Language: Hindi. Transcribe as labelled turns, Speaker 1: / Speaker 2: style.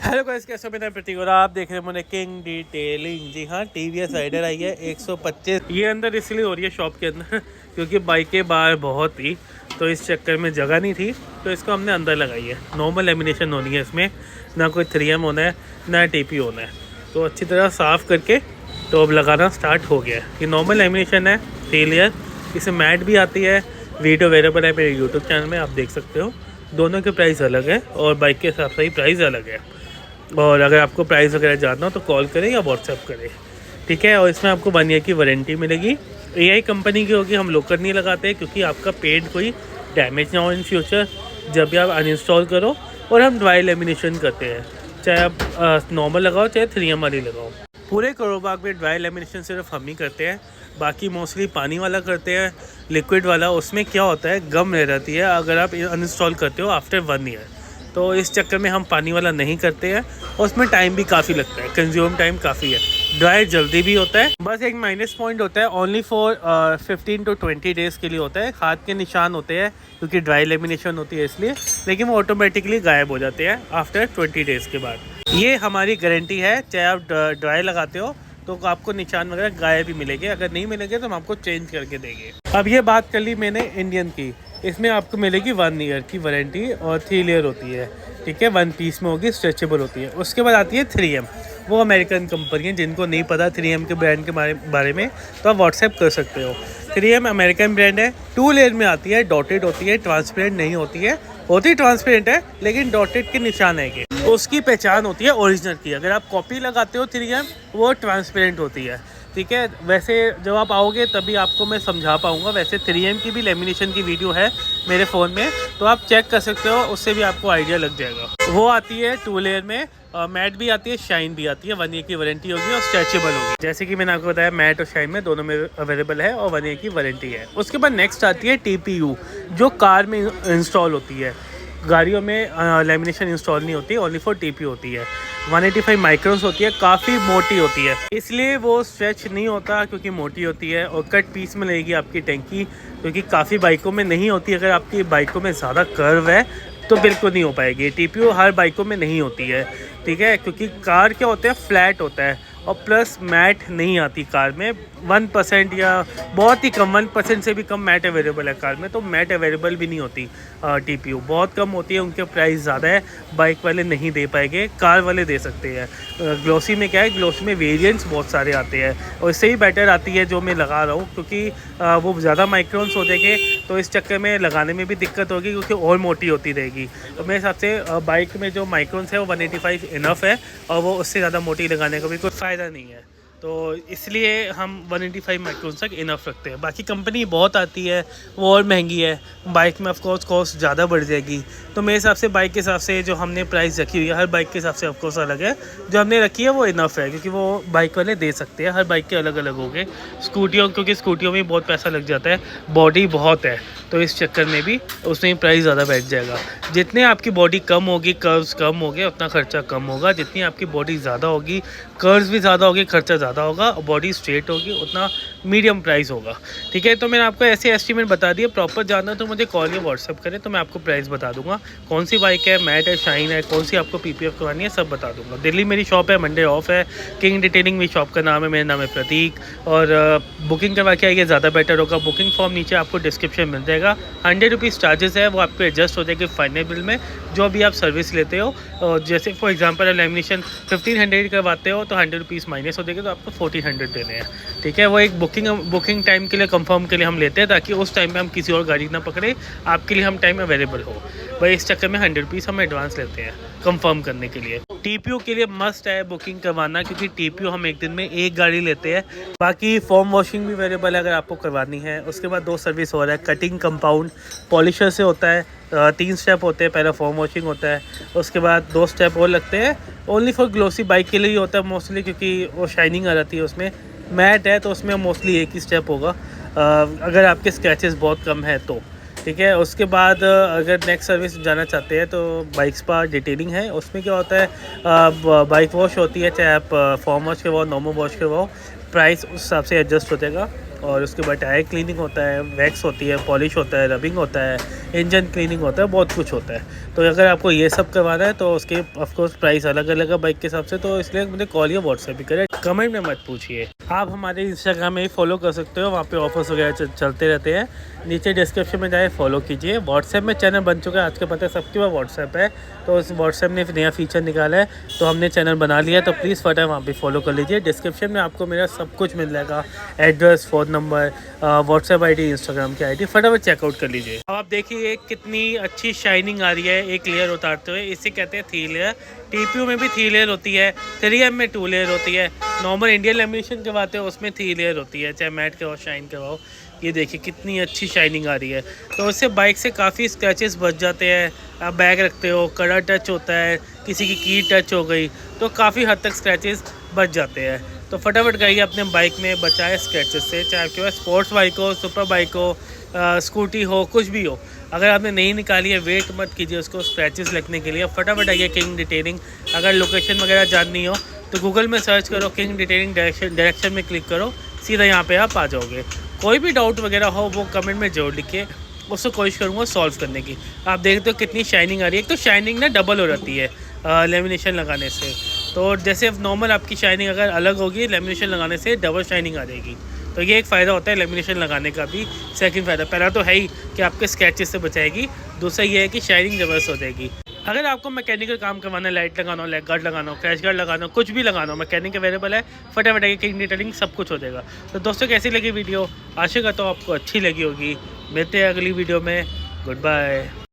Speaker 1: हेलो गाइस, कैसे हो? मेरा प्रतीक और आप देख रहे हैं किंग डिटेलिंग। जी हाँ, टीवीएस राइडर आई है 125। ये अंदर इसलिए हो रही है शॉप के अंदर क्योंकि बाइकें बाहर बहुत थी, तो इस चक्कर में जगह नहीं थी, तो इसको हमने अंदर लगाई है। नॉर्मल लेमिनेशन होनी है इसमें, ना कोई 3M होना है ना TP होना है। तो अच्छी तरह साफ़ करके तो अब लगाना स्टार्ट हो गया है। ये नॉर्मल लेमिनेशन है 3 लेयर। इसमें मैट भी आती है। वीडियो अवेलेबल है मेरे यूट्यूब चैनल में, आप देख सकते हो। दोनों के प्राइस अलग है और बाइक के हिसाब से ही प्राइस अलग है। और अगर आपको प्राइस वगैरह जानना हो तो कॉल करें या व्हाट्सएप करें, ठीक है। और इसमें आपको 1 ईयर की वारंटी मिलेगी। AI कंपनी की होगी, हम लोकल नहीं लगाते क्योंकि आपका पेड कोई डैमेज ना हो इन फ्यूचर जब भी आप अनइंस्टॉल करो। और हम ड्राई लेमिनेशन करते हैं, चाहे आप नॉर्मल लगाओ चाहे 3M वाली लगाओ। पूरे करोबाग में ड्राई लेमिनेशन सिर्फ हम ही करते हैं, बाकी मोस्टली पानी वाला करते हैं। लिक्विड वाला उसमें क्या होता है, गम रह जाती है अगर आप अनइंस्टॉल करते हो आफ्टर 1 ईयर। तो इस चक्कर में हम पानी वाला नहीं करते हैं और उसमें टाइम भी काफ़ी लगता है, कंज्यूम टाइम काफ़ी है। ड्राई जल्दी भी होता है, बस एक माइनस पॉइंट होता है, ओनली फॉर 15 to 20 डेज़ के लिए होता है। हाथ के निशान होते हैं क्योंकि ड्राई लेमिनेशन होती है इसलिए, लेकिन वो ऑटोमेटिकली गायब हो जाते हैं आफ्टर 20 डेज़ के बाद। ये हमारी गारंटी है, चाहे आप ड्राई लगाते हो तो आपको निशान वगैरह गायब ही मिलेंगे, अगर नहीं मिलेंगे तो हम आपको चेंज करके देंगे। अब ये बात कर ली मैंने इंडियन की, इसमें आपको मिलेगी 1 ईयर की वारंटी और 3 लेयर होती है, ठीक है। 1 पीस में होगी, स्ट्रेचेबल होती है। उसके बाद आती है 3M, वो अमेरिकन कंपनी है। जिनको नहीं पता 3M के ब्रांड के बारे में तो आप व्हाट्सएप कर सकते हो। 3M अमेरिकन ब्रांड है। 2 लेयर में आती है, डॉटेड होती है, ट्रांसपेरेंट नहीं होती है। होती ट्रांसपेरेंट है लेकिन डॉटेड के निशान है, उसकी पहचान होती है ओरिजिनल की। अगर आप कॉपी लगाते हो 3M, वो ट्रांसपेरेंट होती है, ठीक है। वैसे जब आप आओगे तभी आपको मैं समझा पाऊँगा। वैसे 3M की भी लेमिनेशन की वीडियो है मेरे फ़ोन में, तो आप चेक कर सकते हो, उससे भी आपको आइडिया लग जाएगा। वो आती है 2 लेयर में, मैट भी आती है, शाइन भी आती है। 1 ईयर की वारंटी होगी और स्ट्रेचेबल होगी। जैसे कि मैंने आपको बताया, मैट और शाइन में दोनों में अवेलेबल है और 1 ईयर की वारंटी है। उसके बाद नेक्स्ट आती है TPU, जो कार में इंस्टॉल होती है। गाड़ियों में लेमिनेशन इंस्टॉल नहीं होती, ओनली फॉर TP होती है। 185 माइक्रॉन्स होती है, काफ़ी मोटी होती है, इसलिए वो स्ट्रेच नहीं होता क्योंकि मोटी होती है। और कट पीस में लगेगी आपकी टैंकी, क्योंकि काफ़ी बाइकों में नहीं होती। अगर आपकी बाइकों में ज़्यादा कर्व है तो बिल्कुल नहीं हो पाएगी। TPU हर बाइकों में नहीं होती है, ठीक है, क्योंकि कार क्या होता है, फ्लैट होता है। और प्लस मैट नहीं आती कार में, 1% या बहुत ही कम, 1% से भी कम मैट अवेलेबल है कार में। तो मैट अवेलेबल भी नहीं होती TPU, बहुत कम होती है। उनके प्राइस ज़्यादा है, बाइक वाले नहीं दे पाएंगे, कार वाले दे सकते हैं। ग्लोसी में क्या है, ग्लोसी में वेरिएंट्स बहुत सारे आते हैं और इससे ही बेटर आती है जो मैं लगा रहा हूँ, क्योंकि वो ज़्यादा माइक्रोन्स हो जाएंगे तो इस चक्कर में लगाने में भी दिक्कत होगी क्योंकि और मोटी होती रहेगी। तो मेरे हिसाब से बाइक में जो माइक्रोन्स है वो 185 इनफ है और वो उससे ज़्यादा मोटी लगाने का भी कोई फ़ायदा नहीं है। तो इसलिए हम 185 माइक्रोन तक इनफ रखते हैं। बाकी कंपनी बहुत आती है, वो और महंगी है, बाइक में ऑफकोर्स कॉस्ट ज़्यादा बढ़ जाएगी। तो मेरे हिसाब से बाइक के हिसाब से जो हमने प्राइस रखी हुई है, हर बाइक के हिसाब से ऑफकोर्स अलग है, जो हमने रखी है वो इनफ है, क्योंकि वो बाइक वाले दे सकते हैं। हर बाइक के अलग अलग हो गए। स्कूटियों, क्योंकि स्कूटियों में बहुत पैसा लग जाता है, बॉडी बहुत है, तो इस चक्कर में भी उसमें प्राइस ज़्यादा बैठ जाएगा। जितने आपकी बॉडी कम होगी, कर्व्स कम हो गए, उतना खर्चा कम होगा। जितनी आपकी बॉडी ज़्यादा होगी, कर्व्स भी ज़्यादा होगी, खर्चा ज़्यादा होगा। और बॉडी स्ट्रेट होगी, उतना मीडियम प्राइस होगा, ठीक है। तो मैंने आपको ऐसे एस्टीमेट बता दिया। प्रॉपर जानना तो मुझे कॉल या व्हाट्सअप करें, तो मैं आपको प्राइस बता दूंगा। कौन सी बाइक है, मैट है, शाइन है, कौन सी आपको PPF करवानी है, सब बता दूंगा। दिल्ली मेरी शॉप है, मंडे ऑफ है। किंग डिटेलिंग मेरी शॉप का नाम है, मेरा नाम है प्रतीक। और बुकिंग करवा के आइए, ज़्यादा बेटर होगा। बुकिंग फॉर्म नीचे आपको डिस्क्रिप्शन मिल जाएगा। 100 रुपीज़ चार्जेस है, वो आपको एडजस्ट हो जाएगी फाइनल बिल में, जो भी आप सर्विस लेते हो। और जैसे फॉर एग्जांपल लेमिनेशन 1500 करवाते हो तो 100 रुपीज़ माइनस हो जाएगा, तो आपको 1400 देने हैं, ठीक है। वो एक बुकिंग टाइम के लिए, कंफर्म के लिए हम लेते हैं, ताकि उस टाइम में हम किसी और गाड़ी ना पकड़े, आपके लिए हम टाइम अवेलेबल हो। वही इस चक्कर में 100 रुपीज़ हम एडवांस लेते हैं कंफर्म करने के लिए। TPU के लिए मस्ट है बुकिंग करवाना, क्योंकि TPU हम एक दिन में एक गाड़ी लेते हैं। बाकी फॉर्म वॉशिंग भी अवेलेबल है अगर आपको करवानी है। उसके बाद 2 सर्विस हो रहा है, कटिंग, कंपाउंड, पॉलिशर से होता है। 3 स्टेप होते हैं, पहला फॉर्म वॉशिंग होता है, उसके बाद 2 स्टेप और लगते हैं। ओनली फॉर ग्लोसी बाइक के लिए ही होता है मोस्टली, क्योंकि वो शाइनिंग आ जाती है उसमें। मैट है तो उसमें मोस्टली एक ही स्टेप होगा, अगर आपके स्क्रैचेस बहुत कम है तो, ठीक है। उसके बाद अगर नेक्स्ट सर्विस जाना चाहते हैं तो बाइक स्पा डिटेलिंग है। उसमें क्या होता है, बाइक वॉश होती है, चाहे आप फॉर्म वॉश करवाओ, नॉर्मल वॉश करवाओ, प्राइस उस हिसाब से एडजस्ट हो जाएगा। और उसके बाद टायर क्लीनिंग होता है, वैक्स होती है, पॉलिश होता है, रबिंग होता है, इंजन क्लीनिंग होता है, बहुत कुछ होता है। तो अगर आपको ये सब करवाना है तो उसके ऑफकोर्स प्राइस अलग अलग है बाइक के हिसाब से, तो इसलिए मुझे कॉल या व्हाट्सएप भी करें, कमेंट में मत पूछिए। आप हमारे इंस्टाग्राम में ही फॉलो कर सकते हो, वहाँ पे ऑफर्स वगैरह चलते रहते हैं। नीचे डिस्क्रिप्शन में जाए फॉलो कीजिए। व्हाट्सएप में चैनल बन चुका है, आज के पता है सबके पास व्हाट्सएप है, तो उस व्हाट्सएप ने नया फीचर निकाला है, तो हमने चैनल बना लिया, तो प्लीज़ फटाफट वहाँ पे फॉलो कर लीजिए। डिस्क्रिप्शन में आपको मेरा सब कुछ मिल जाएगा, address, phone number, WhatsApp ID, Instagram की आईडी, फटाफट चेकआउट कर लीजिए। अब आप देखिए कितनी अच्छी शाइनिंग आ रही है एक लेयर उतारते हुए, इसे कहते हैं 3 लेयर। TPU में भी 3 लेयर होती है, 3M में 2 लेयर होती है, नॉर्मल इंडियन लेमिनेशन करवाते हो उसमें 3 लेयर होती है, चाहे मैट करवाओ शाइन करवाओ। ये देखिए कितनी अच्छी शाइनिंग आ रही है, तो उससे बाइक से काफ़ी स्क्रैचेस बच जाते हैं। आप बैग रखते हो, कड़ा टच होता है, किसी की टच हो गई तो काफ़ी हद तक स्क्रैचेस बच जाते हैं। तो फटाफट करिए अपने बाइक में, बचाए स्क्रैचेस से, चाहे आपके पास स्पोर्ट्स बाइक हो, सुपर बाइक हो, स्कूटी हो, कुछ भी हो। अगर आपने नहीं निकाली है, वेट मत कीजिए उसको स्क्रैचेस लगने के लिए, फटाफट आइए किंग डिटेलिंग। अगर लोकेशन वगैरह जाननी हो तो गूगल में सर्च करो, किंग डिटेलिंग डायरेक्शन में क्लिक करो, सीधा यहाँ पे आप आ जाओगे। कोई भी डाउट वगैरह हो वो कमेंट में जरूर लिखिए, उसको कोशिश करूँगा सॉल्व करने की। आप देखते हो कितनी शाइनिंग आ रही है, एक तो शाइनिंग ना डबल हो जाती है लेमिनेशन लगाने से। तो जैसे नॉर्मल आपकी शाइनिंग अगर अलग होगी, लेमिनेशन लगाने से डबल शाइनिंग आ जाएगी। तो ये एक फ़ायदा होता है लेमिनेशन लगाने का भी। सेकंड फ़ायदा, पहला तो है ही कि आपके स्क्रैचेस से बचाएगी, दूसरा ये है कि शाइनिंग ज़बरदस्त हो जाएगी। अगर आपको मैकेनिकल काम करवाना है, लाइट लगाना हो, लेग गार्ड लगाना हो, क्रैश गार्ड लगाना हो, कुछ भी लगाना हो, मैकेनिक अवेलेबल है, फटाफट आइए, किंग डिटेलिंग सब कुछ हो जाएगा। तो दोस्तों कैसी लगी वीडियो, आशा करता हूँ आपको अच्छी लगी होगी। मिलते हैं अगली वीडियो में, गुड बाय।